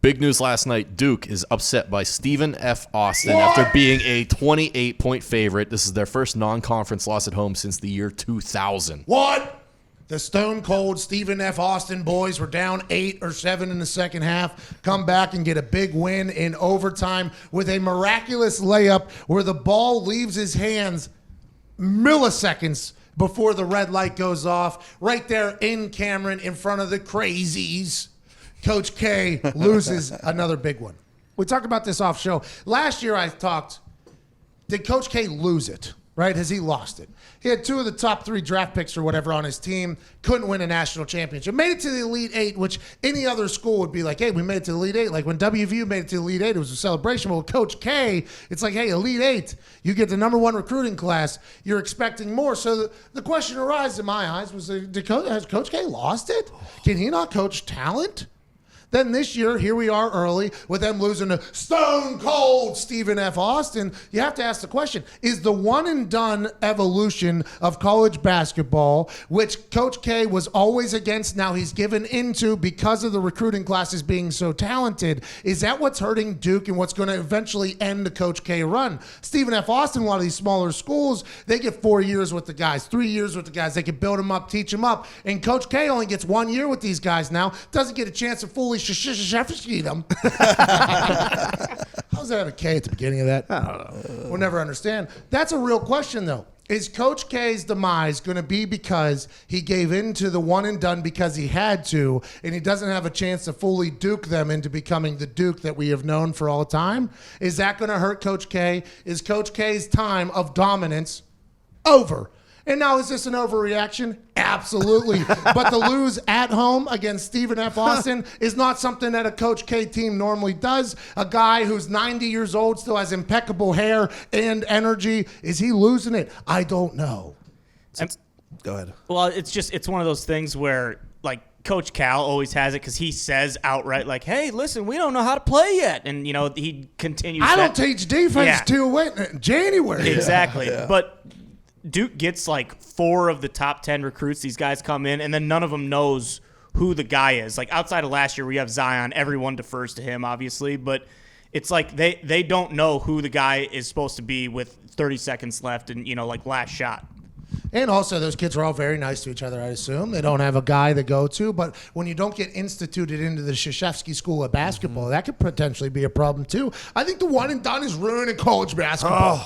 Big news last night. Duke is upset by Stephen F. Austin after being a 28-point favorite. This is their first non-conference loss at home since the year 2000. What? The stone cold Stephen F. Austin boys were down 8 or 7 in the second half, come back and get a big win in overtime with a miraculous layup where the ball leaves his hands milliseconds before the red light goes off. Right there in Cameron in front of the crazies. Coach K loses another big one. We talked about this off show. Last year I talked, did Coach K lose it? Right? Has he lost it? He had 2 of the top 3 draft picks or whatever on his team, couldn't win a national championship. Made it to the Elite 8, which any other school would be like, hey, we made it to the Elite 8. Like when WVU made it to the Elite 8, it was a celebration. Well, Coach K, it's like, hey, Elite 8, you get the number 1 recruiting class, you're expecting more. So the question arises in my eyes was, has Coach K lost it? Can he not coach talent? Then this year, here we are early with them losing to stone cold Stephen F. Austin. You have to ask the question, is the one and done evolution of college basketball, which Coach K was always against, now he's given into because of the recruiting classes being so talented, is that what's hurting Duke and what's going to eventually end the Coach K run? Stephen F. Austin, a lot of these smaller schools, they get 4 years with the guys, 3 years with the guys. They can build them up, teach them up. And Coach K only gets 1 year with these guys now, doesn't get a chance to fully them. How's that have a K at the beginning of that? I don't know. We'll never understand. That's a real question, though. Is Coach K's demise going to be because he gave in to the one and done because he had to, and he doesn't have a chance to fully Duke them into becoming the Duke that we have known for all time? Is that going to hurt Coach K? Is Coach K's time of dominance over? And now, is this an overreaction? Absolutely. But to lose at home against Stephen F. Austin is not something that a Coach K team normally does. A guy who's 90 years old, still has impeccable hair and energy. Is he losing it? I don't know. Go ahead. Well, it's one of those things where, like, Coach Cal always has it because he says outright, like, hey, listen, we don't know how to play yet. And, he continues I don't teach defense till January. Exactly. Yeah. But Duke gets like 4 of the top 10 recruits. These guys come in, and then none of them knows who the guy is. Like outside of last year, we have Zion. Everyone defers to him, obviously, but it's like they don't know who the guy is supposed to be with 30 seconds left and, like last shot. And also, those kids are all very nice to each other, I assume. They don't have a guy to go to. But when you don't get instituted into the Krzyzewski School of Basketball, that could potentially be a problem, too. I think the one and done is ruining college basketball.